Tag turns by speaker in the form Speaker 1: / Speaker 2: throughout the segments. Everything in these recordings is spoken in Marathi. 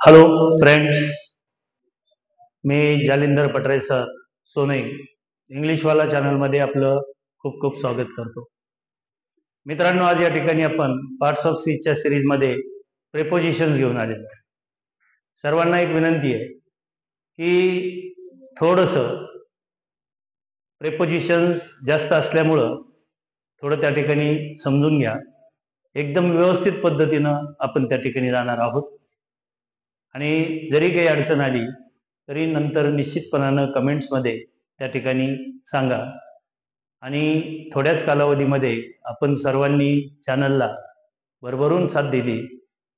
Speaker 1: हॅलो फ्रेंड्स, मी जालिंदर पटरे सर सोनई इंग्लिशवाला चॅनलमध्ये आपलं खूप खूप स्वागत करतो. मित्रांनो, आज या ठिकाणी आपण पार्ट्स ऑफ स्पीचच्या सिरीजमध्ये प्रेपोजिशन्स घेऊन आलेलो आहे. सर्वांना एक विनंती आहे की थोडंसं प्रेपोजिशन्स जास्त असल्यामुळं थोडं त्या ठिकाणी समजून घ्या. एकदम व्यवस्थित पद्धतीनं आपण त्या ठिकाणी जाणार आहोत आणि जरी काही अडचण आली तरी नंतर निश्चितपणानं कमेंट्समध्ये त्या ठिकाणी सांगा. आणि थोड्याच कालावधीमध्ये आपण सर्वांनी चॅनलला भरभरून साथ दिली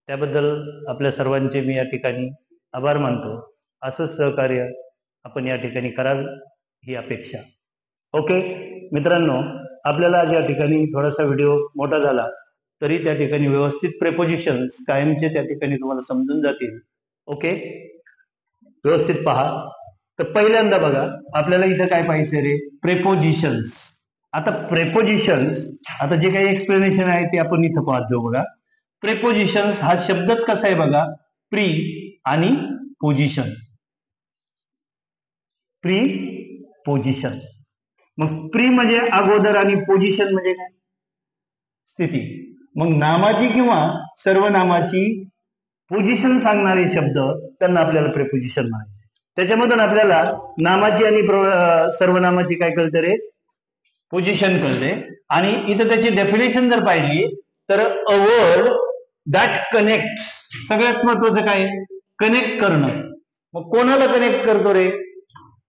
Speaker 1: त्याबद्दल आपल्या सर्वांचे मी या ठिकाणी आभार मानतो. असंच सहकार्य आपण या ठिकाणी कराल ही अपेक्षा. ओके मित्रांनो, आपल्याला आज या ठिकाणी थोडासा व्हिडिओ मोठा झाला तरी त्या ठिकाणी व्यवस्थित प्रेपोजिशन्स कायमचे त्या ठिकाणी तुम्हाला समजून जातील. ओके, व्यवस्थित पहा. तर पहिल्यांदा बघा, आपल्याला इथं काय पाहिजे रे? प्रेपोजिशन्स. आता प्रेपोजिशन्स, आता जे काही एक्सप्लेनेशन आहे ते आपण इथं पाहत जाऊ. बघा, प्रेपोजिशन्स हा शब्दच कसा आहे बघा, प्री आणि पोजिशन. Pre position. मग प्री म्हणजे अगोदर आणि पोजिशन म्हणजे काय? स्थिती. मग नामाची किंवा सर्वनामाची पोजिशन सांगणारे शब्द त्यांना आपल्याला प्रेपोजिशन म्हणायचे. त्याच्यामधून आपल्याला नामाची आणि सर्वनामाची काय कळते रे? पोजिशन कळते. आणि इथं त्याची डेफिनेशन जर पाहिली तर अ वर्ड दॅट कनेक्ट. सगळ्यात महत्वाचं काय? कनेक्ट करणं. मग कोणाला कनेक्ट करतो रे?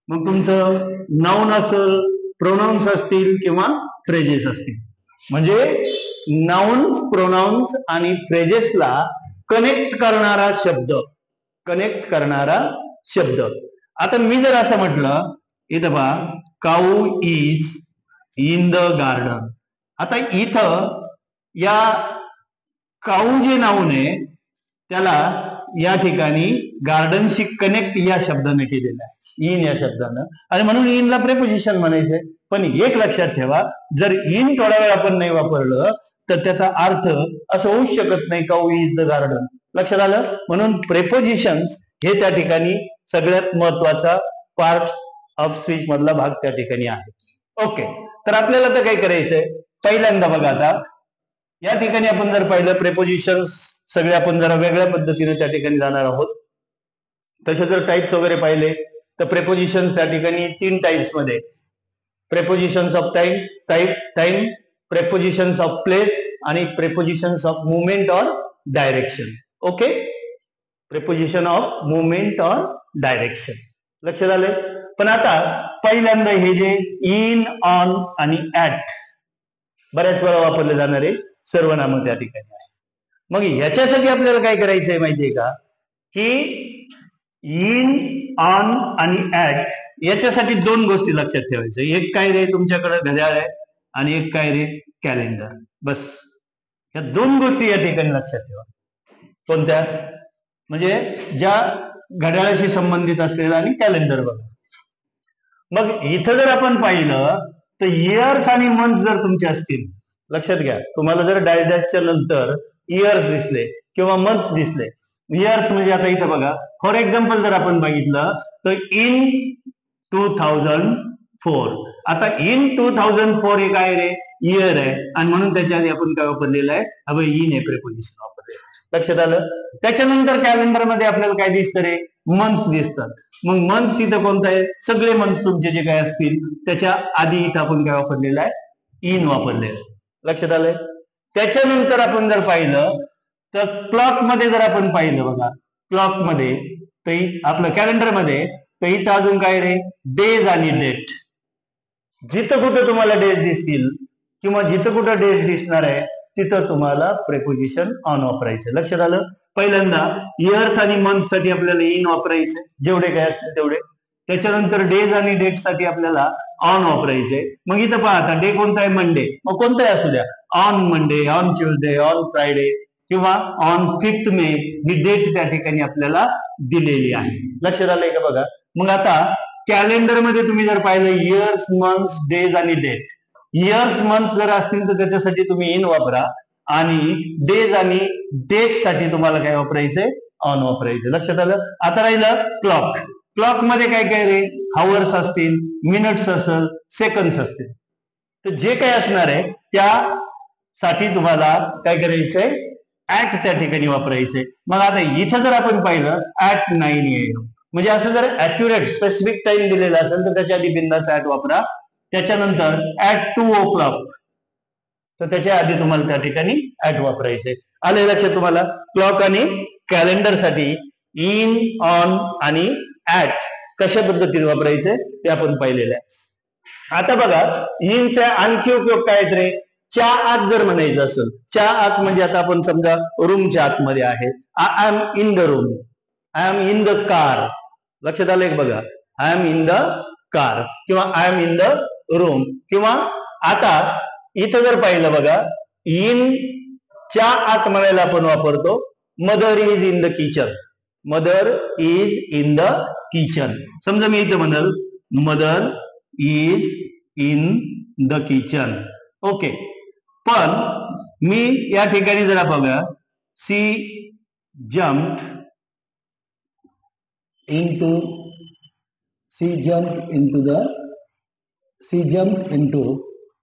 Speaker 1: मग तुमचं नाउन असेल, प्रोनाउन्स असतील किंवा फ्रेजेस असतील. म्हणजे नाउन्स, प्रोनाउन्स आणि फ्रेजेसला कनेक्ट करणारा शब्द. कनेक्ट करणारा शब्द. आता मी जर असं म्हटलं, इथं पहा, काऊ इज इन द गार्डन. आता इथं या काऊ जे नाऊन आहे त्याला या ठिकाणी गार्डनशी कनेक्ट या शब्दाने केलेलं आहे, इन या शब्दानं, आणि म्हणून इनला प्रेपोजिशन म्हणायचे. पण एक लक्षात ठेवा, जर इन थोडा वेळ आपण नाही वापरलं तर त्याचा अर्थ असं होऊ शकत नाही, काऊ इज द गार्डन. लक्षात आलं? म्हणून प्रेपोजिशन्स हे त्या ठिकाणी सगळ्यात महत्वाचा पार्ट ऑफ स्पीच मधला भाग त्या ठिकाणी आहे. ओके, तर आपल्याला तर काय करायचंय? पहिल्यांदा बघा, आता या ठिकाणी आपण जर पाहिलं प्रेपोजिशन्स सगळे आपण जरा वेगळ्या पद्धतीने त्या ठिकाणी जाणार आहोत. तसे जर टाइप्स वगैरे पाहिले तर प्रेपोजिशन्स त्या ठिकाणी 3 टाइप्स मध्ये: prepositions of time, prepositions of place आणि प्रेपोजिशन्स ऑफ मुवमेंट और direction. Okay, preposition of movement और डायरेक्शन. लक्षात आले? पण आता पहिल्यांदा हे जे इन, ऑन आणि ऍट बऱ्याच वेळा वापरले जाणारे सर्वनाम त्या ठिकाणी आहे. मग ह्याच्यासाठी आपल्याला काय करायचंय माहितीये का? की इन, ऑन आणि ऍट याच्यासाठी 2 गोष्टी लक्षात ठेवायच्या. एक काय रे, तुमच्याकडे घड्याळ आहे, आणि एक काय रे, कॅलेंडर. बस या 2 गोष्टी या ठिकाणी लक्षात ठेवा. कोणत्या? म्हणजे ज्या घड्याळाशी संबंधित असलेला आणि कॅलेंडर. बघा, मग इथं जर आपण पाहिलं तर इयर्स आणि मंथ जर तुमचे असतील, लक्षात घ्या, तुम्हाला जर डायडॅशच्या नंतर इयर्स दिसले किंवा मंथ्स दिसले. इयर्स म्हणजे आता इथं बघा, फॉर एक्झाम्पल जर आपण बघितलं तर इन 2004. आता इन 2004 हे काय रे? इयर आहे, आणि म्हणून त्याच्या आधी आपण काय वापरलेलं आहे? अबे इन हे प्रेपोजिशन वापरले. लक्षात आलं? त्याच्यानंतर कॅलेंडर मध्ये आपल्याला काय दिसतं रे? मंथ्स दिसतात. मग मंथ्स इथं कोणतं आहे? सगळे मंथ्स तुमचे जे काय असतील त्याच्या आधी इथं आपण काय वापरलेलं आहे? इन वापरलेलं. लक्षात आलंय? त्याच्यानंतर आपण जर पाहिलं तर क्लॉक मध्ये जर आपण पाहिलं, बघा, क्लॉक मध्ये तर आपलं कॅलेंडर मध्ये तर इथं अजून काय रे? डेज आणि डेट. जिथं कुठं तुम्हाला डेज दिसतील किंवा जिथं कुठं डेज दिसणार आहे तिथं तुम्हाला प्रेपोजिशन ऑन वापरायचं. लक्षात आलं? पहिल्यांदा इयर्स आणि मंथ साठी आपल्याला इन वापरायचे, जेवढे काय असतील तेवढे. त्याच्यानंतर डेज आणि डेट साठी आपल्याला ऑन वापरायचे. मग इथं पहा, आता डे कोणता आहे? मंडे. मग कोणताही असू द्या, on Monday, on Tuesday, on Friday किंवा ऑन 5th मे ही डेट त्या ठिकाणी आपल्याला दिलेली आहे. लक्षात आलंय का? बघा, मग आता कॅलेंडर मध्ये तुम्ही जर पाहिलं इयर्स, मंथ्स, डेज आणि डेट. इयर्स, मंथ्स जर असतील तर त्याच्यासाठी तुम्ही इन वापरा, आणि डेज आणि डेट साठी तुम्हाला काय वापरायचंय? ऑन वापरायचं. लक्षात आलं. आता राहिलं क्लॉक. क्लॉक मध्ये काय काय रे, हावर्स असतील, मिनिट्स असेल, सेकंड्स असतील. तर जे काय असणार आहे त्यासाठी तुम्हाला काय करायचंय, ऍट त्या ठिकाणी वापरायचंय. मग आता इथं जर आपण पाहिलं ऍट 9 AM, म्हणजे असं जर अॅक्युरेट स्पेसिफिक टाइम दिलेला असेल तर त्याच्या आधी बिंदास ऍट वापरा. त्याच्यानंतर ऍट 2 o'clock, तर त्याच्या आधी तुम्हाला त्या ठिकाणी ऍट वापरायचे. आले लक्षात तुम्हाला. क्लॉक आणि कॅलेंडर साठी इन, ऑन आणि ऍट कशा पद्धतीने वापरायचे ते आपण पाहिलेलं आहे. आता बघा इनचा आणखी उपयोग काय आहेत रे. च्या आत जर म्हणायचं असेल, च्या आत म्हणजे आता आपण समजा रूमच्या आतमध्ये आहे, I am in the room, I am in the car. लक्षात आलं एक बघा, I am in the car किंवा I am in the room. किंवा आता इथं जर पाहिलं बघा, इन च्या आत म्हणायला आपण वापरतो mother is in the kitchen. Mother is in the kitchen. समजा मी इथं म्हणाल mother is in the kitchen. Okay. पण मी या ठिकाणी जरा बघा, she jumped into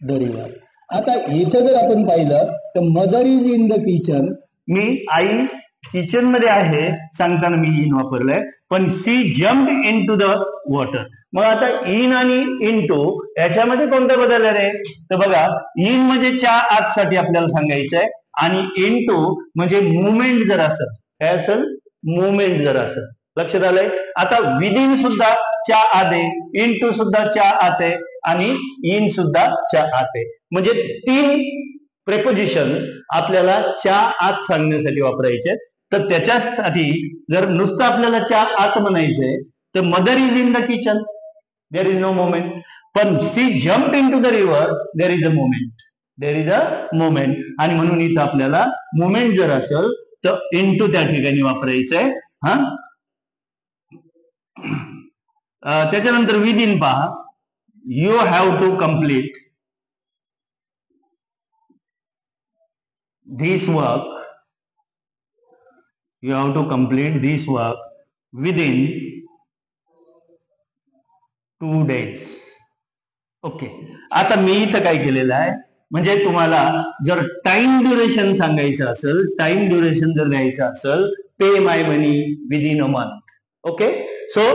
Speaker 1: the river. आता इथं जर आपण पाहिलं तर mother is in the kitchen, मी आई किचन मध्ये आहे सांगताना मी इन वापरलंय, पण she jumped into the water. मग आता इन आणि इनटू याच्यामध्ये कोणता बदल आहे? तर बघा, इन म्हणजे च्या आत साठी आपल्याला सांगायचंय आणि इनटू म्हणजे मुवमेंट जर असेल, काय असेल, मुवमेंट जर असेल. लक्षात आलंय. आता विदिन सुद्धा च्या आत आहे, इनटू सुद्धा च्या आत आहे आणि इन सुद्धा च्या आत आहे. म्हणजे 3 प्रेपोजिशन्स आपल्याला च्या आत सांगण्यासाठी वापरायचे. तर त्याच्यासाठी जर नुसतं आपल्याला च्या आत म्हणायचंय तर mother is in the kitchen, there is no moment. पण she jump into the river, there is a moment, there is a moment. आणि म्हणून इथं आपल्याला मोमेंट जर असेल तर इनटू त्या ठिकाणी वापरायचंय. हा, त्याच्यानंतर विदिन पहा, you have to complete this work, you have to complete this work within 2 days. Okay. आता मी इथं काय केलेलं आहे, म्हणजे तुम्हाला जर टाइम ड्युरेशन सांगायचं असेल, टाइम ड्युरेशन जर द्यायचं असेल, pay my money within a month. Okay. So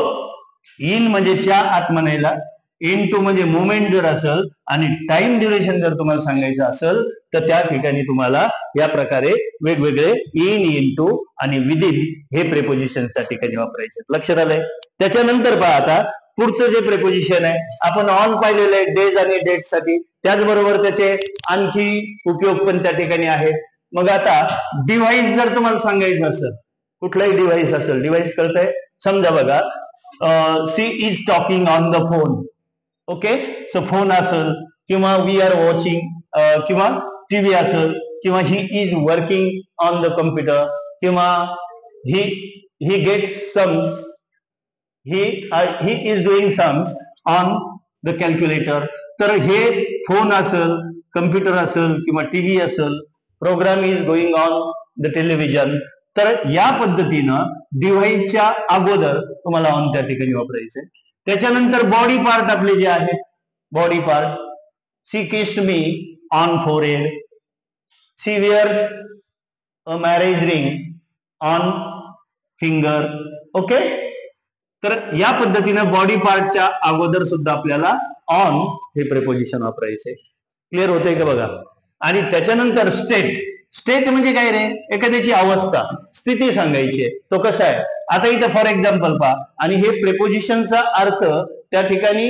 Speaker 1: in म्हणजे च्या आत म्हणायला, इनटू म्हणजे मुवमेंट जर असेल आणि टाइम ड्युरेशन जर तुम्हाला सांगायचं असेल तर त्या ठिकाणी तुम्हाला या प्रकारे वेगवेगळे इन, इनटू आणि विदिन हे प्रेपोजिशन त्या ठिकाणी वापरायचे. लक्षात आलंय. त्याच्यानंतर पहा आता पुढचं जे प्रेपोजिशन आहे, आपण ऑन पाहिलेलं आहे डेज आणि डेट साठी, त्याचबरोबर त्याचे आणखी उपयोग पण त्या ठिकाणी आहेत. मग आता डिव्हाइस जर तुम्हाला सांगायचं असेल, कुठलाही डिव्हाइस असेल, डिव्हाइस कळतंय. समजा बघा, she is talking on the phone. Okay. So phone असेल किंवा वी आर वॉचिंग किंवा टीव्ही असेल किंवा he is working on the computer किंवा he gets sums, he is doing sums on the calculator. तर हे फोन असेल, कम्प्युटर असेल किंवा टीव्ही असेल, programme is going on the television. तर या पद्धतीनं डिव्हाइसच्या अगोदर तुम्हाला ऑन त्या ठिकाणी वापरायचंय. त्याच्यानंतर बॉडी पार्ट आपले जे आहेत, body part, she kissed me on forehead, she wears a marriage ring on finger. Okay. तर या पद्धतीनं बॉडी पार्टच्या अगोदर सुद्धा आपल्याला ऑन हे प्रेपोजिशन वापरायचे. क्लिअर होतंय का बघा. आणि त्याच्यानंतर स्टेट. स्टेट म्हणजे काय रे, एखाद्याची अवस्था, स्थिती सांगायची. तो कसा आहे. आता इथं फॉर एक्झाम्पल पहा, आणि हे प्रेपोजिशनचा अर्थ त्या ठिकाणी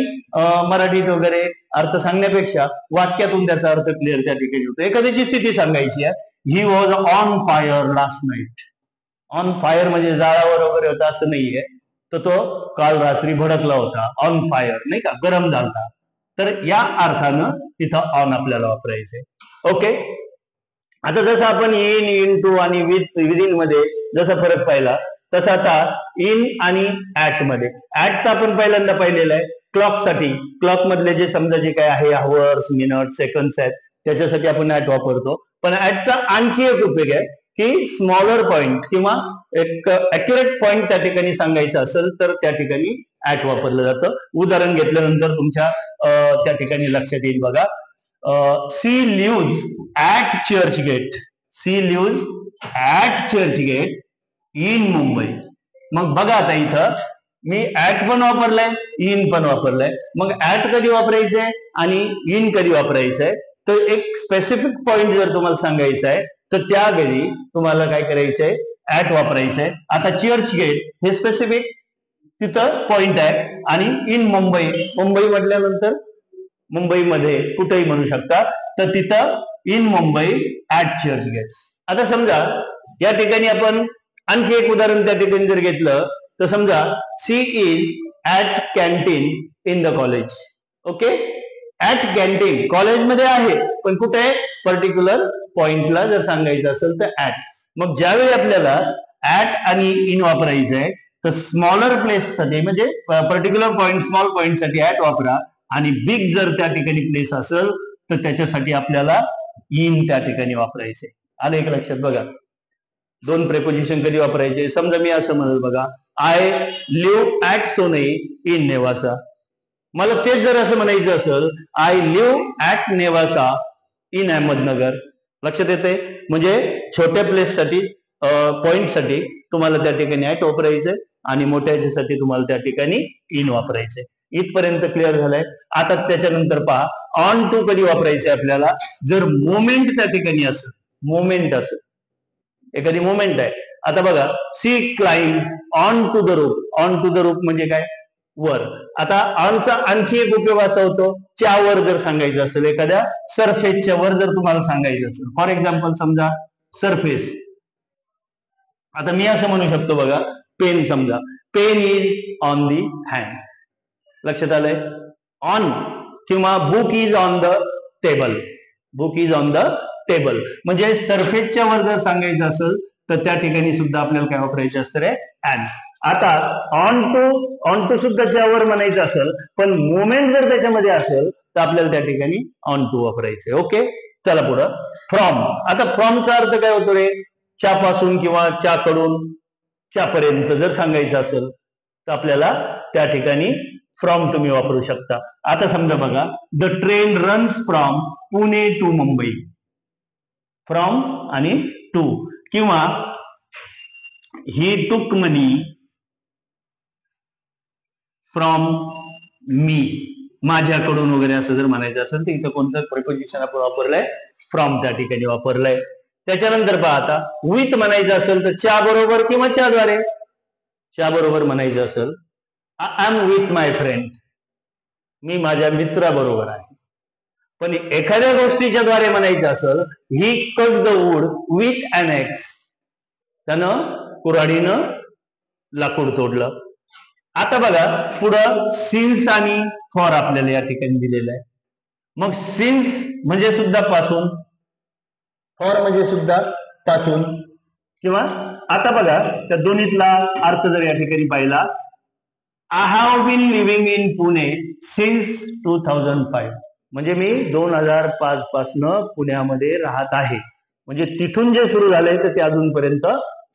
Speaker 1: मराठीत वगैरे अर्थ सांगण्यापेक्षा वाक्यातून त्याचा अर्थ क्लिअर त्या ठिकाणी होतो. एखाद्याची स्थिती सांगायची आहे, he was on fire last night. On fire म्हणजे जाळावर वगैरे होता असं नाहीये, तर तो काल रात्री भडकला होता, ऑन फायर, नाही का, गरम झाला. तर या अर्थानं तिथं ऑन आपल्याला वापरायचंय. ओके. आता जसं आपण इन, इनटू आणि विदिन मध्ये जसा फरक पाहिला, तसं आता इन आणि ऍट मध्ये. ऍटचा आपण पहिल्यांदा पाहिलेलं आहे क्लॉक साठी. क्लॉक मधले जे समजा जे काय आहे, आवर्स, मिनिट, सेकंड्स आहेत, त्याच्यासाठी आपण ऍट वापरतो. पण ऍटचा आणखी एक उपयोग आहे, की स्मॉलर पॉइंट किंवा एक अॅक्युरेट पॉइंट त्या ठिकाणी सांगायचं असेल तर त्या ठिकाणी ऍट वापरलं जातं. उदाहरण घेतल्यानंतर तुमच्या त्या ठिकाणी लक्षात येईल बघा. She lives at Churchgate. She lives at Churchgate in Mumbai. मग बघा आता इथं मी ऍट पण वापरलाय, इन पण वापरलाय. मग ऍट कधी वापरायचंय आणि इन कधी वापरायचंय, तर एक स्पेसिफिक पॉइंट जर तुम्हाला सांगायचं आहे तर त्यावेळी तुम्हाला काय करायचंय, ऍट वापरायचंय. आता चर्च गेट हे स्पेसिफिक तिथं पॉइंट आहे आणि इन मुंबई, मुंबई म्हटल्यानंतर मुंबईमध्ये कुठेही म्हणू शकता, तर तिथं in Mumbai at Churchgate. आता समजा या ठिकाणी आपण आणखी एक उदाहरण त्या ठिकाणी जर घेतलं तर समजा she is at canteen in the college. Okay, at canteen कॉलेजमध्ये आहे पण कुठे आहे, पर्टिक्युलर पॉइंटला जर सांगायचं असेल तर ऍट. मग ज्यावेळी आपल्याला ऍट आणि इन वापरायचं आहे तर स्मॉलर प्लेस साठी म्हणजे पर्टिक्युलर पॉइंट स्मॉल पॉइंट साठी ऍट वापरा आणि बिग जर त्या ठिकाणी प्लेस असेल तर त्याच्यासाठी आपल्याला इन त्या ठिकाणी वापरायचे. आलं एक लक्षात बघा. दोन प्रेपोजिशन कधी वापरायचे, समजा मी असं म्हणेल बघा, I live at Sonai in Nevasa. मला तेच जर असं म्हणायचं असेल, I live at Nevasa in Ahmednagar. लक्षात येते, म्हणजे छोट्या प्लेस साठी पॉइंट साठी तुम्हाला त्या ठिकाणी ऍट वापरायचंय आणि मोठ्या साठी तुम्हाला त्या ठिकाणी इन वापरायचंय. इथपर्यंत क्लिअर झालंय. आता त्याच्यानंतर पहा, ऑन टू कधी वापरायचंय आपल्याला, जर मोमेंट त्या ठिकाणी असेल, मोमेंट असेल, एखादी मोमेंट आहे. आता बघा, she climb on to the roof. On to the roof म्हणजे काय, वर. आता ऑनचा आणखी एक उपयोग असा होतो, च्यावर जर सांगायचं असेल, एखाद्या सरफेसच्या वर जर तुम्हाला सांगायचं असेल, फॉर एक्झाम्पल समजा सरफेस. आता मी असं म्हणू शकतो बघा, पेन. समजा pen is on the hand. लक्षात आलंय. ऑन किंवा book is on the table. Book is on the table म्हणजे सरफेसच्या वर जर सांगायचं असेल तर त्या ठिकाणी सुद्धा आपल्याला काय वापरायचं असतं रे, ऍन. आता ऑन टू सुद्धा ज्यावर म्हणायचं असेल पण मोमेंट जर त्याच्यामध्ये असेल तर आपल्याला त्या ठिकाणी ऑन टू वापरायचं. ओके, चला पुढं. फ्रॉम. आता फ्रॉमचा अर्थ काय होतो रे, च्यापासून किंवा च्याकडून च्यापर्यंत जर सांगायचं असेल तर आपल्याला त्या ठिकाणी फ्रॉम तुम्ही वापरू शकता. आता समजा बघा, the train runs from Pune to Mumbai. From आणि टू. किंवा ही टूक मनी फ्रॉम मी, माझ्याकडून वगैरे असं जर म्हणायचं असेल तर इथं कोणतं प्रिपोजिशन आपण वापरलंय, फ्रॉम त्या ठिकाणी वापरलंय. त्याच्यानंतर पहा, आता विथ म्हणायचं असेल तर च्या बरोबर किंवा च्याद्वारे. च्या बरोबर म्हणायचं असेल, I am with my friend, मी माझ्या मित्राबरोबर आहे. पण एखाद्या गोष्टीच्या द्वारे म्हणायचं असेल, he cut the wood with an axe, त्यानं कुऱ्हाडीनं लाकूड तोडलं. आता बघा पुढं सिन्स आणि फॉर आपल्याला या ठिकाणी दिलेलं आहे. मग सिन्स म्हणजे सुद्धा पासून, फॉर म्हणजे सुद्धा पासून. किंवा आता बघा त्या दोन्हीतला अर्थ जर या ठिकाणी पाहिला, I have been living in Pune since 2005 म्हणजे मी 2005 पासनं पुण्यामध्ये राहत आहे. म्हणजे तिथून जे सुरू झालंय तर ते अजूनपर्यंत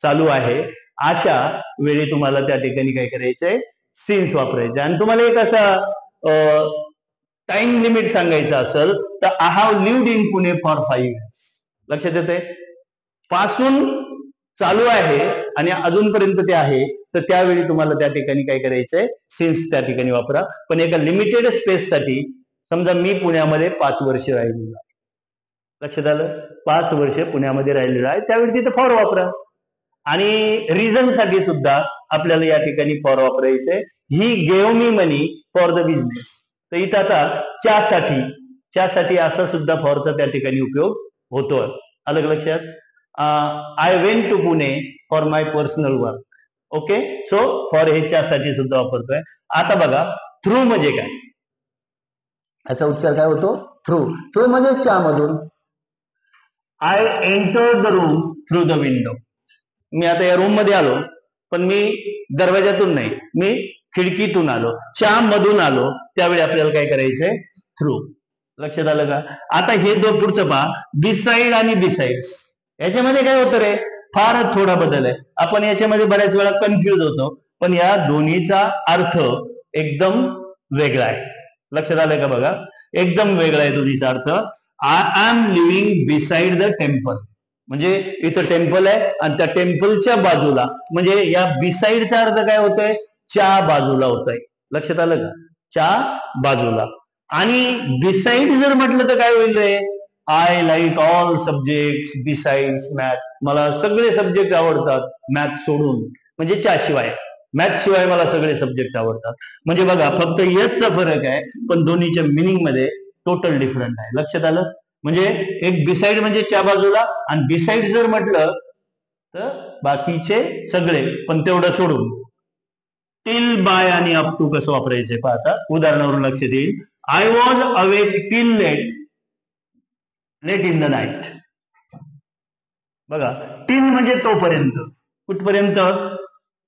Speaker 1: चालू आहे. अशा वेळी तुम्हाला त्या ठिकाणी काय करायचंय, सिन्स वापरायचं. आणि तुम्हाला एक असा टाइम लिमिट सांगायचं असेल तर I have lived in Pune for 5 years. लक्षात येते, पासून चालू आहे आणि अजूनपर्यंत ते आहे, तर त्यावेळी तुम्हाला त्या ठिकाणी काय करायचंय, सिन्स त्या ठिकाणी वापरा. पण एका लिमिटेड स्पेस साठी, समजा मी पुण्यामध्ये 5 वर्ष राहिलेलो आहे. लक्षात आलं, 5 वर्ष पुण्यामध्ये राहिलेलो आहे, त्यावेळी तिथे फॉर वापरा. आणि रिझन साठी सुद्धा आपल्याला या ठिकाणी फॉर वापरायचंय. He gave me money for the business. तर इथं आता च्यासाठी असा सुद्धा फॉरचा त्या ठिकाणी उपयोग होतो. अलग लक्षात. I went to Pune for my personal work. Okay, so for हे च्यासाठी सुद्धा वापरतोय. आता बघा, थ्रू म्हणजे काय, याचा उच्चार काय होतो, थ्रू. थ्रू म्हणजे च्या मधून. I enter the room through the window. मी आता या रूम मध्ये आलो पण मी दरवाजातून नाही, मी खिडकीतून आलो, च्या मधून आलो. त्यावेळी आपल्याला काय करायचंय, थ्रू. लक्षात आलं का. आता हे दोन पुढचं पहा, बिसाइड आणि बिसाइड्स. याच्यामध्ये काय होतं रे, फारच थोडा बदल आहे. आपण याच्यामध्ये बऱ्याच वेळा कन्फ्युज होतो, पण या दोन्हीचा अर्थ एकदम वेगळा आहे. लक्षात आलंय का बघा, एकदम वेगळा आहे दोन्हीचा अर्थ. I am living beside the temple, म्हणजे इथं टेम्पल आहे आणि त्या टेम्पलच्या बाजूला, म्हणजे या बिसाइडचा अर्थ काय होतोय, च्या बाजूला होतोय. लक्षात आलं का, च्या बाजूला. आणि बिसाइड जर म्हटलं तर काय होईल रे, I like all subject besides math, मला सगळे सब्जेक्ट आवडतात मॅथ सोडून, म्हणजे च्या शिवाय, मॅथ शिवाय मला सगळे सब्जेक्ट आवडतात. म्हणजे बघा फक्त यसचा फरक आहे, पण दोन्हीच्या मिनिंग मध्ये टोटल डिफरंट आहे. लक्षात आलं, म्हणजे एक बिसाइड म्हणजे च्या बाजूला, आणि बिसाइड जर म्हटलं तर बाकीचे सगळे पण तेवढं सोडून. टिल, बाय आणि अप टू कसं वापरायचंय पाहता, उदाहरणावरून लक्षात येईल. I was awake till late in the night. बघा, टिल म्हणजे तोपर्यंत, कुठपर्यंत,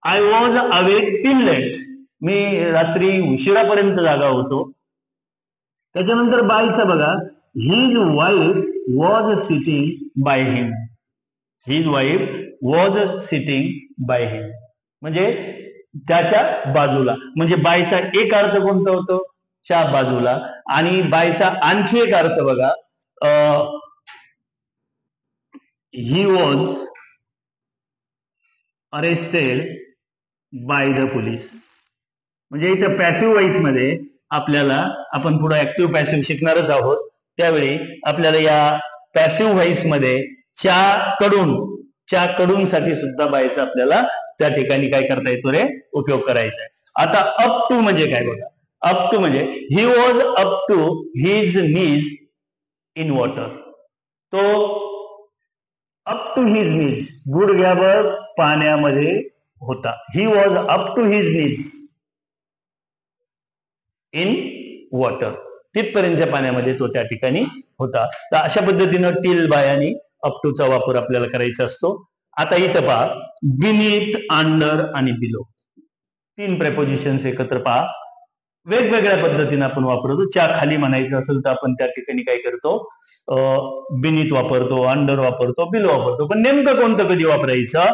Speaker 1: I was awake till late, मी रात्री उशिरापर्यंत जागा होतो. त्याच्यानंतर बायचा बघा, his wife was sitting by him, his wife was sitting by him, म्हणजे त्याच्या बाजूला. म्हणजे बायचा एक अर्थ कोणता होतो, च्या बाजूला. आणि बायचा आणखी एक अर्थ बघा, he was arrested by the police. म्हणजे इथं पॅसिव्ह वॉइस मध्ये आपल्याला, आपण पुढे ऍक्टिव्ह पॅसिव्ह शिकणारच आहोत, त्यावेळी आपल्याला या पॅसिव्ह व्हॉइस मध्ये च्या कडून साठी सुद्धा बायचा आपल्याला त्या ठिकाणी काय करता येतो रे, उपयोग करायचा आहे. आता अप टू म्हणजे काय बघा, अप टू म्हणजे he was up to his knees in water, तो अप टू हिज नीज, गुडघ्यावर पाण्यामध्ये होता. He was up to his knees in water, तिथपर्यंतच्या पाण्यामध्ये तो त्या ठिकाणी होता. तर अशा पद्धतीनं टिल, बाय आणि अप टू चा वापर आपल्याला करायचा असतो. आता इथं पहा, बिनीथ, अंडर आणि बिलो, तीन प्रेपोजिशन्स एकत्र पहा, वेगवेगळ्या पद्धतीने आपण वापरतो. च्या खाली म्हणायचं असेल तर आपण त्या ठिकाणी काय करतो, बिनीथ वापरतो, अंडर वापरतो, बिलो वापरतो. पण नेमकं कोणतं कधी वापरायचं,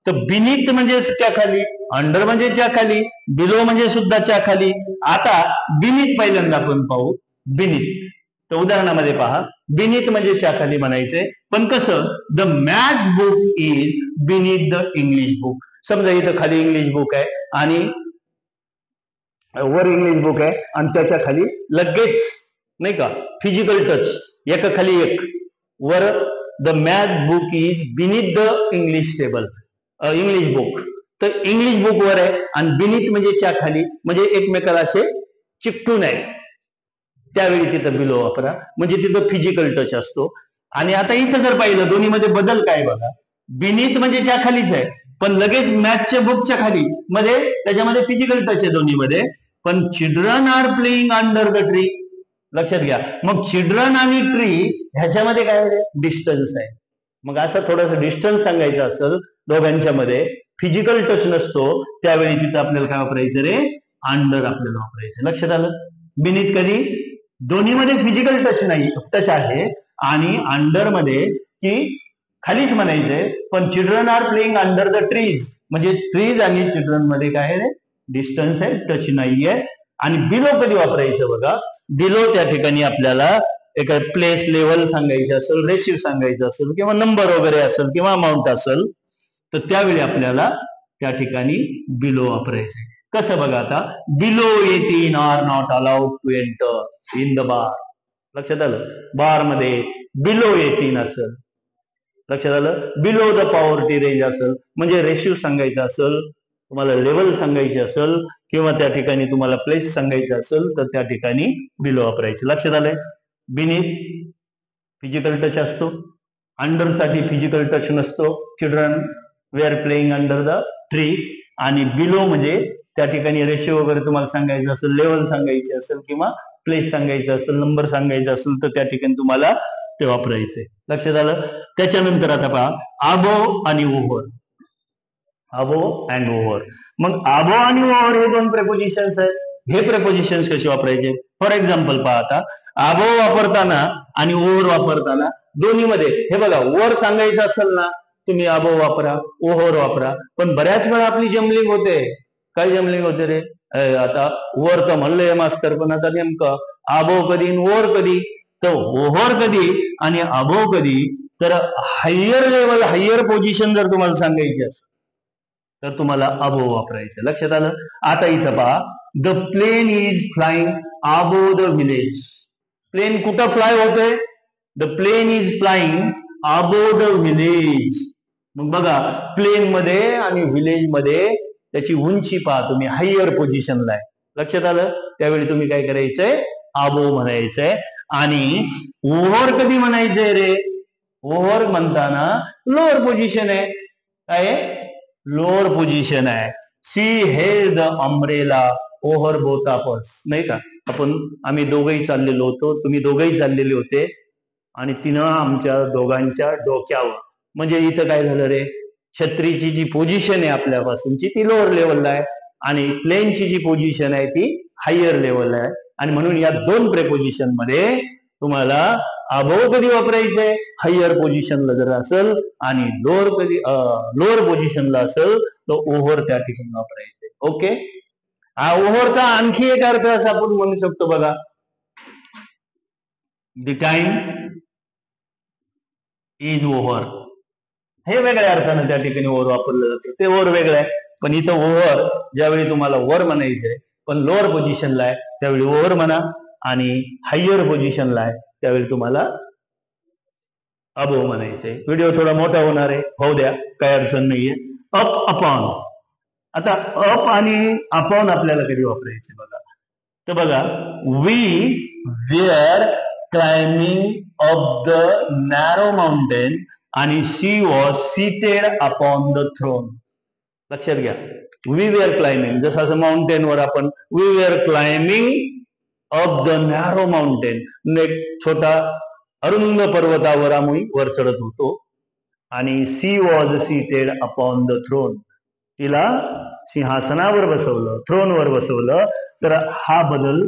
Speaker 1: तर बिनीथ म्हणजे च्या खाली, अंडर म्हणजे च्या खाली, बिलो म्हणजे सुद्धा च्या खाली. आता बिनीथ पहिल्यांदा आपण पाहू, बिनीथ. तर उदाहरणामध्ये पहा, बिनीथ म्हणजे च्या खाली म्हणायचंय, पण कसं, the math book is beneath the English book. समजा इथं खाली इंग्लिश बुक आहे आणि वर इंग्लिश बुक आहे, आणि त्याच्या खाली लगेच नाही का फिजिकल टच, एका खाली एक, were the math book is beneath the English table, English book. तर इंग्लिश बुक वर आहे आणि बिनीथ म्हणजे च्या खाली, म्हणजे एकमेकाला असे चिकटून आहे, त्यावेळी तिथं बिलो वापरा, म्हणजे तिथं फिजिकल टच असतो. आणि आता इथं जर पाहिलं दोन्हीमध्ये बदल काय बघा, बिनीथ म्हणजे च्या खालीच आहे, पण लगेच मॅथच्या बुकच्या खाली, मध्ये त्याच्यामध्ये फिजिकल टच आहे दोन्हीमध्ये. पण children are playing under the tree, लक्षात घ्या. मग चिल्ड्रन आणि ट्री ह्याच्यामध्ये काय आहे, डिस्टन्स आहे. मग असं थोडंसं डिस्टन्स सांगायचं असेल दोघांच्या मध्ये, फिजिकल टच नसतो, त्यावेळी तिथं आपल्याला काय वापरायचं रे, अंडर आपल्याला वापरायचं. लक्षात आलं. बिनीथ कधी, दोन्हीमध्ये फिजिकल टच नाही, टच आहे, आणि अंडर मध्ये की खालीच म्हणायचंय, पण children are playing under the trees, म्हणजे ट्रीज आणि चिल्ड्रन मध्ये काय आहे, डिस्टन्स आहे, टच नाहीये. आणि बिलो कधी वापरायचं बघा, बिलो त्या ठिकाणी आपल्याला एक प्लेस, लेवल सांगायचं असेल, रेशिओ सांगायचं असेल, किंवा नंबर वगैरे असेल, किंवा अमाऊंट असेल, तर त्यावेळी आपल्याला त्या ठिकाणी बिलो वापरायचंय. कसं बघा, आता below 18 are not allowed to enter in the bar. लक्षात आलं, बार मध्ये बिलो 18 असेल, लक्षात आलं. बिलो द पॉवर्टी रेंज असेल, म्हणजे रेशिओ सांगायचा असेल, तुम्हाला लेवल सांगायची असेल, किंवा त्या ठिकाणी तुम्हाला प्लेस सांगायचं असेल, तर त्या ठिकाणी बिलो वापरायचं. लक्षात आलंय. बिनीथ फिजिकल टच असतो, अंडर साठी फिजिकल टच नसतो, children we are playing under the tree. आणि बिलो म्हणजे त्या ठिकाणी रेशिओ वगैरे तुम्हाला सांगायचं असेल, लेवल सांगायचे असेल, किंवा प्लेस सांगायचं असेल, नंबर सांगायचं असेल, तर त्या ठिकाणी तुम्हाला ते वापरायचंय. लक्षात आलं. त्याच्यानंतर आता पहा, अबो आणि ओव्हर, अबो अँड ओव्हर. मग अबो आणि ओव्हर हे दोन प्रेपोजिशन्स आहेत. हे प्रेपोजिशन्स कसे वापरायचे? फॉर एक्झाम्पल पहा, आता अबोव वापरताना आणि ओव्हर वापरताना दोन्हीमध्ये हे बघा, वर सांगायचं असेल ना तुम्ही अबोव वापरा, ओव्हर वापरा, पण बऱ्याच वेळा आपली जमलिंग होते. काय जमलिंग होते रे? आता वर तर म्हणलंय मास्तर, पण आता नेमकं अबोव कधी आणि ओव्हर कधी? तर ओव्हर कधी आणि अबोव कधी? तर हायर लेवल, हायर पोझिशन जर तुम्हाला सांगायची असेल तर तुम्हाला अबोव वापरायचं. लक्षात आलं? आता इथं पहा, the plane is flying above the village. Plane कुठं फ्लाय होतंय? The plane is flying above the village. मग बघा, प्लेन मध्ये आणि विलेज मध्ये त्याची उंची पहा तुम्ही, हायर पोझिशनला आहे. लक्षात आलं? त्यावेळी तुम्ही काय करायचंय? अबोव म्हणायचंय. आणि ओव्हर कधी म्हणायचंय रे? ओव्हर म्हणताना लोअर पोझिशन आहे. काय आहे? लोअर पोझिशन आहे. She held the umbrella over both of us. नाही का? आम्ही दोघंही चाललेलो होतो, तुम्ही दोघंही चाललेले होते आणि तिनं आमच्या दोघांच्या डोक्यावर, म्हणजे इथं काय झालं रे? छत्रीची जी पोझिशन आहे आपल्यापासूनची ती लोअर लेवलला आहे आणि प्लेनची जी पोझिशन आहे ती हायर लेवलला आहे. आणि म्हणून या दोन प्रेपोजिशन मध्ये तुम्हाला अबोव कधी वापरायचंय? हायर पोझिशनला जर असेल, आणि लोअर पोझिशनला असेल तर ओव्हर त्या ठिकाणी वापरायचंय. ओके. हा ओव्हरचा आणखी एक अर्थ असा आपण म्हणू शकतो बघा, द टाइम इज ओव्हर. हे वेगळ्या अर्थानं त्या ठिकाणी ओव्हर वापरलं जातं, ते ओव्हर वेगळं आहे. पण इथं ओव्हर ज्यावेळी तुम्हाला वर म्हणायचंय पण लोअर पोझिशनला आहे त्यावेळी ओव्हर म्हणा, आणि हायर पोझिशनला आहे त्यावेळी तुम्हाला अबोव म्हणायचंय. व्हिडिओ थोडा मोठा होणार आहे, होऊ द्या, काही अडचण नाहीये. Up upon. आता अप आणि अपॉन आपल्याला कधी वापरायचे बघा, तर बघा, we were climbing up the narrow mountain आणि she was seated upon the throne. लक्षात घ्या, वी वेअर क्लाइम्बिंग, जसं असं माउंटेन वर आपण we were climbing up the narrow mountain, एक छोटा अरुंद पर्वतावर आम्ही वर चढत होतो. आणि she was seated upon the throne, तिला सिंहासनावर बसवलं, थ्रोनवर बसवलं. तर हा बदल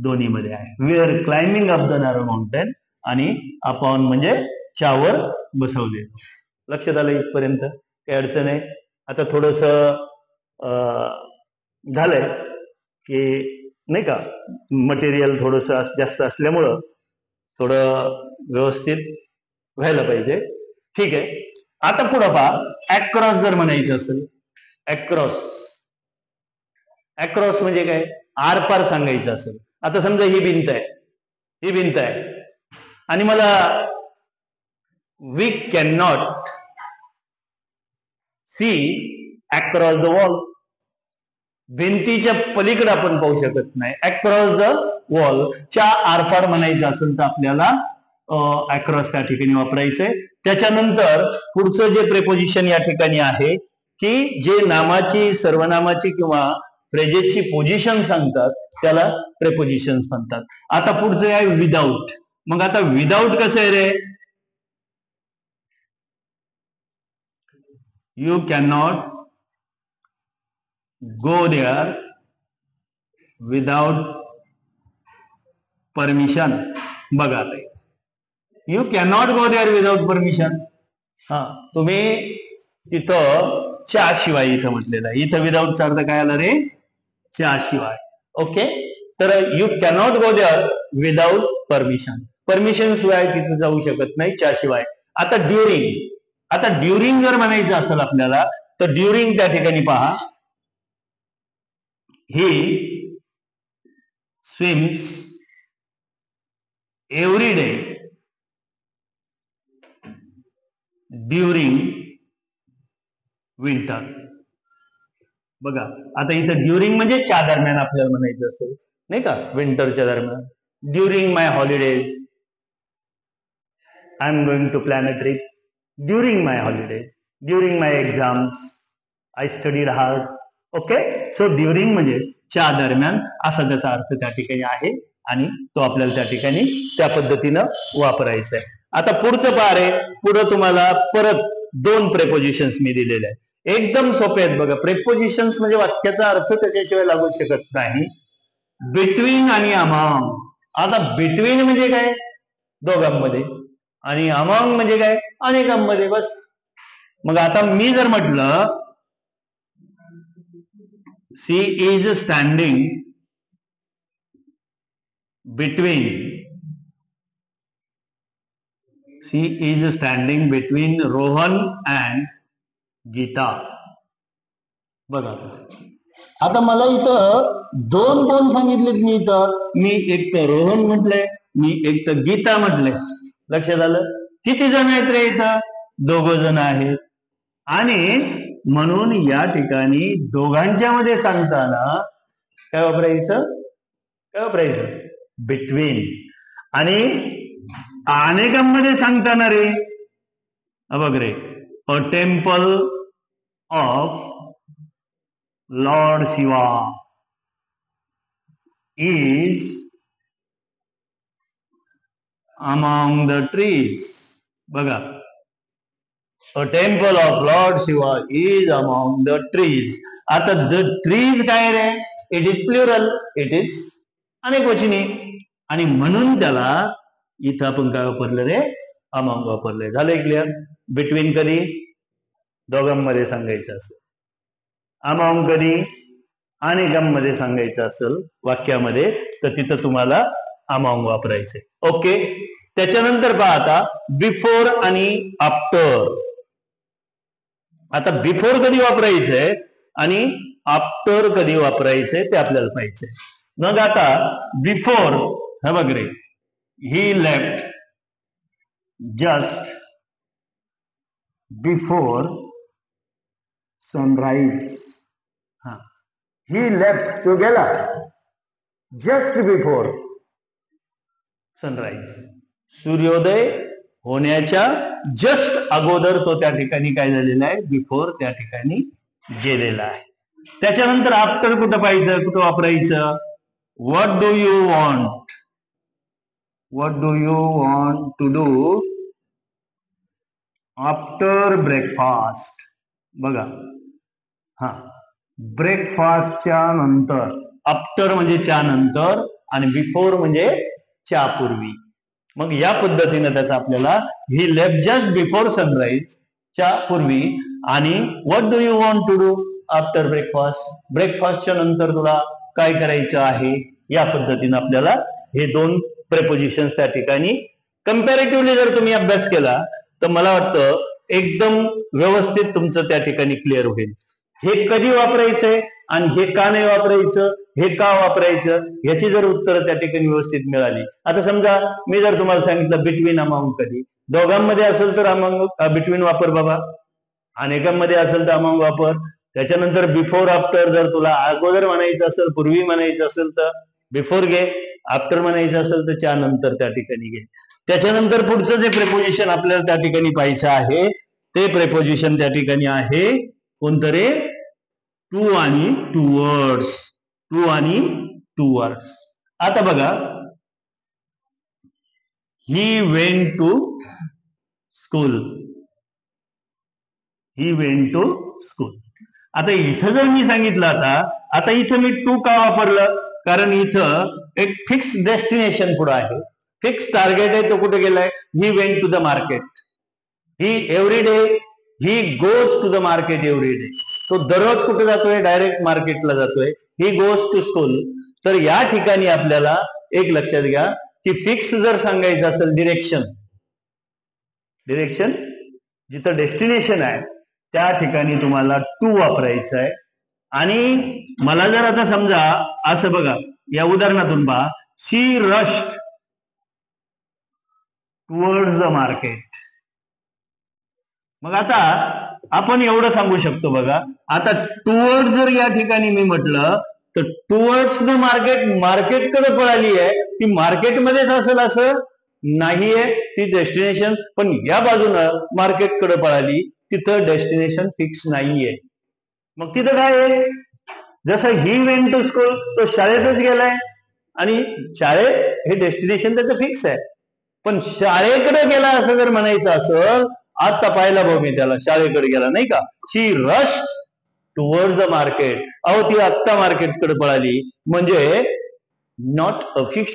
Speaker 1: दोन्हीमध्ये आहे. We are climbing up the narrow mountain आणि अपॉन म्हणजे च्यावर बसवले. लक्षात आलं इथपर्यंत? काही अडचण आहे? आता थोडस झालंय की नाही का, मटेरियल थोडस जास्त असल्यामुळं थोडं व्यवस्थित व्हायला पाहिजे. ठीक आहे. आता पुढं पहा, अक्रॉस जर म्हणायचं असेल, अक्रॉस, अक्रॉस म्हणजे काय? आरपार सांगायचं असेल. आता समजा ही भिंत आहे, ही भिंत आहे आणि मला we can not see across the wall, भिंतीच्या पलीकडे आपण पाहू शकत नाही. अक्रॉस द वॉल च्या आरपार म्हणायचं असेल तर आपल्याला अक्रॉस त्या ठिकाणी वापरायचंय. त्याच्यानंतर पुढचं जे प्रेपोजिशन या ठिकाणी आहे की जे नामाची, सर्वनामाची किंवा फ्रेजेसची पोझिशन सांगतात त्याला प्रेपोजिशन्स म्हणतात. आता पुढचं आहे विदाउट. मग आता विदाउट कसं आहे रे? You can not go there without permission. बघा, आता you cannot go there without permission. हा, तुम्ही तिथं च्या शिवाय इथं म्हटलेलं आहे. इथं विदाउटचा अर्थ काय आला रे? च्या शिवाय. ओके. तर you cannot go there without permission, permission शिवाय तिथं जाऊ शकत नाही, च्या शिवाय. आता ड्युरिंग, आता ड्युरिंग जर म्हणायचं असेल आपल्याला तर ड्युरिंग त्या ठिकाणी पहा, he swims every day during winter. बघा, आता इथं ड्युरिंग म्हणजे च्या दरम्यान आपल्याला म्हणायचं असेल नाही का, विंटरच्या दरम्यान. During my holidays I am going to plan a trip. During my holidays, during my exams I studied hard. Okay. So during म्हणजे च्या दरम्यान, असा त्याचा अर्थ त्या ठिकाणी आहे आणि तो आपल्याला त्या ठिकाणी त्या पद्धतीनं वापरायचा आहे. आता पुढचं पार आहे. पुढं तुम्हाला परत दोन प्रेपोजिशन्स मी दिलेले आहेत, एकदम सोपे आहेत बघा. प्रेपोजिशन्स म्हणजे वाक्याचा अर्थ त्याच्याशिवाय लागू शकत नाही. बिटवीन आणि अमॉंग. आता बिटवीन म्हणजे काय? दोघांमध्ये. आणि अमॉंग म्हणजे काय? अनेकांमध्ये. बस. मग आता मी जर म्हटलं she is standing between, she is standing between Rohan and Geeta. बघा आता मला इथं दोन कोण सांगितलेत. मी एक तर रोहन म्हटलंय, मी एक तर गीता म्हटलंय. लक्षात आलं? किती जण आहेत रे इथं? 2 जण आहेत. आणि म्हणून या ठिकाणी दोघांच्या मध्ये सांगताना काय वापरायचं? बिटवीन. आणि अनेकांमध्ये सांगताना रे बघ रे, a temple of Lord Shiva is among the trees. बघा, a temple of Lord Shiva is among the trees. आता the trees काय रे? It is plural, it is अनेकवचनी. आणि म्हणून त्याला इथं आपण काय वापरलं रे? among वापरलंय. झालंय क्लिअर? बिटवीन कधी दोघांमध्ये सांगायचं असेल, among कधी अनेकांमध्ये सांगायचं असेल वाक्यामध्ये, तर तिथं तुम्हाला अमॉंग वापरायचे. ओके. त्याच्यानंतर पहा आता बिफोर आणि आफ्टर. आता बिफोर कधी वापरायचंय आणि आफ्टर कधी वापरायचंय ते आपल्याला पाहिजे. मग आता बिफोर, हा बघ रे, ही लेफ्ट जस्ट बिफोर सनराइज. हा, he left, तो गेला just before sunrise. सूर्योदय होण्याच्या जस्ट अगोदर तो त्या ठिकाणी काय झालेला आहे? बिफोर त्या ठिकाणी गेलेला आहे. त्याच्यानंतर आफ्टर कुठं पाहिजे? कुठं वापरायचं? What do you want, what do you want to do after breakfast. बघा, हा, ब्रेकफास्टच्या नंतर. आफ्टर म्हणजे च्या नंतर आणि बिफोर म्हणजे च्या पूर्वी. मग या पद्धतीने त्याचा आपल्याला he left just before sunrise, च्या पूर्वी. आणि what do you want to do after breakfast, ब्रेकफास्टच्या नंतर तुला काय करायचं आहे. या पद्धतीने आपल्याला हे दोन प्रेपोजिशन्स त्या ठिकाणी कंपॅरेटिव्हली जर तुम्ही अभ्यास केला तर मला वाटतं एकदम व्यवस्थित तुमचं त्या ठिकाणी क्लिअर होईल. हे कधी वापरायचंय आणि हे का नाही वापरायचं, हे का वापरायचं, याची जर उत्तर त्या ठिकाणी व्यवस्थित मिळाली. आता समजा मी जर तुम्हाला सांगितलं बिटवीन अमाउंट कधी, दोघांमध्ये असेल तर अमाउंट बिटवीन वापर बाबा, अनेकांमध्ये असेल तर अमाउंट वापर. त्याच्यानंतर बिफोर आफ्टर, जर तुला अगोदर म्हणायचं असेल, पूर्वी म्हणायचं असेल तर बिफोर घे, आफ्टर म्हणायचं असेल तर च्या नंतर त्या ठिकाणी घे. त्याच्यानंतर पुढचं जे प्रेपोजिशन आपल्याला त्या ठिकाणी पाहायचं आहे ते प्रेपोजिशन त्या ठिकाणी आहे कोणतं रे? टू आणि टूवर्ड्स, टू आणि टूवर्ड्स. आता बघा, he went to school, he went to school. आता इथं जर मी सांगितलं, आता इथं मी टू का वापरलं? कारण इथं एक फिक्स डेस्टिनेशन पुढे आहे, फिक्स टार्गेट आहे. तो कुठे गेलाय? He went to the market. He every day, he goes to the market every day. तो दररोज कुठे जातोय? डायरेक्ट मार्केटला जातोय. He goes to school. तर या ठिकाणी आपल्याला एक लक्षात घ्या की फिक्स जर सांगायचं असेल, डिरेक्शन, डिरेक्शन जिथं डेस्टिनेशन आहे त्या ठिकाणी तुम्हाला टू वापरायचं आहे. आणि मला जर आता समजा असं बघा, या उदाहरणातून पहा, शी रश्ड टुवर्ड्स द मार्केट. मग आता आपण एवढं सांगू शकतो बघा, आता टुवर्ड्स जर या ठिकाणी मी म्हटलं तर टुवर्ड्स द मार्केट, मार्केटकडे पळाली आहे, ती मार्केटमध्येच असेल असं नाहीये ती डेस्टिनेशन. पण या बाजूनं मार्केटकडे पळाली, तिथं डेस्टिनेशन फिक्स नाहीये. मग तिथं काय आहे? जसं ही वेंट टू स्कूल, तो शाळेतच गेलाय आणि शाळेत हे डेस्टिनेशन त्याचं फिक्स आहे. पण शाळेकडे गेला असं जर म्हणायचं असेल, आता पाहिला भाऊ मी त्याला, शाळेकडे गेला नाही का. शी रश्ड टुवर्ड्स द मार्केट. अहो ती आत्ता मार्केटकडे पळाली, म्हणजे नॉट अ फिक्स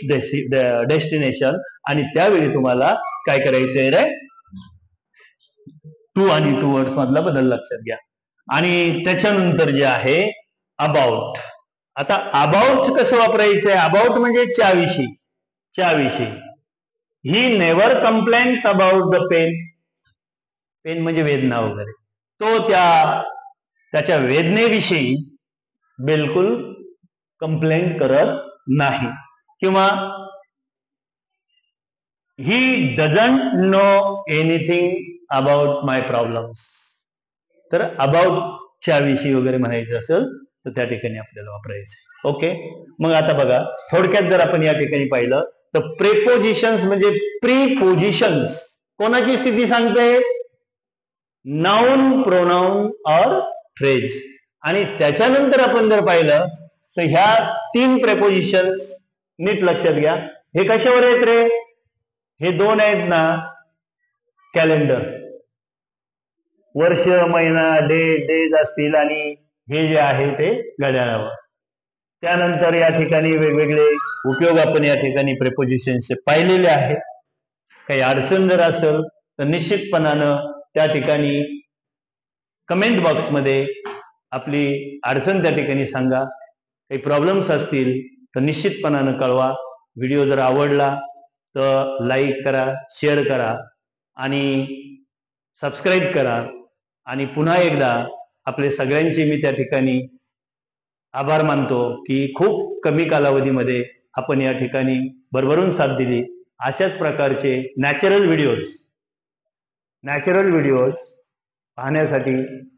Speaker 1: डेस्टिनेशन. आणि त्यावेळी तुम्हाला काय करायचंय रे, टू आणि टूवर्ड्स मधला बदल लक्षात घ्या. आणि त्याच्यानंतर जे आहे अबाउट. आता अबाउट कसं वापरायचंय? अबाउट म्हणजे च्याविषयी. च्याविषयी. He never complaints about the pain. Pain म्हणजे वेदना वगैरे. तो त्याच्या वेदनेविषयी बिलकुल कंप्लेंट करत नाही. किंवा he doesn't know anything about my problems. तर अबाउट च्या विषयी वगैरे म्हणायचं असेल तर त्या ठिकाणी आपल्याला वापरायचं. ओके. मग आता बघा, थोडक्यात जर आपण या ठिकाणी पाहिलं तर प्रेपोजिशन्स म्हणजे प्रीपोजिशन्स कोणाची स्थिती सांगते? नाउन, प्रोनाउन और फ्रेज. आणि त्याच्यानंतर आपण जर पाहिलं तर ह्या 3 प्रेपोजिशन्स नीट लक्षात घ्या. हे कशावर आहेत रे? हे 2 आहेत ना, कॅलेंडर, वर्ष, महिना, डेज असतील, आणि हे जे आहे ते घड्याळावर. त्यानंतर या ठिकाणी वेगवेगळे उपयोग आपण या ठिकाणी प्रेपोजिशनचे पाहिलेले आहे. काही अडचण जर असेल तर निश्चितपणानं त्या ठिकाणी कमेंट बॉक्समध्ये आपली अडचण त्या ठिकाणी सांगा. काही प्रॉब्लेम्स असतील तर निश्चितपणानं कळवा. व्हिडिओ जर आवडला तर लाईक करा, शेअर करा आणि सबस्क्राईब करा. आणि पुन्हा एकदा आपले सगळ्यांचे मी त्या ठिकाणी आभार मानतो की खूप कमी कालावधीमध्ये आपण या ठिकाणी भरभरून साथ दिली. अशाच प्रकारचे नॅचरल व्हिडिओज पाहण्यासाठी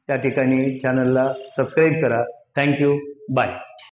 Speaker 1: त्या ठिकाणी चॅनलला सबस्क्राईब करा. थँक्यू. बाय.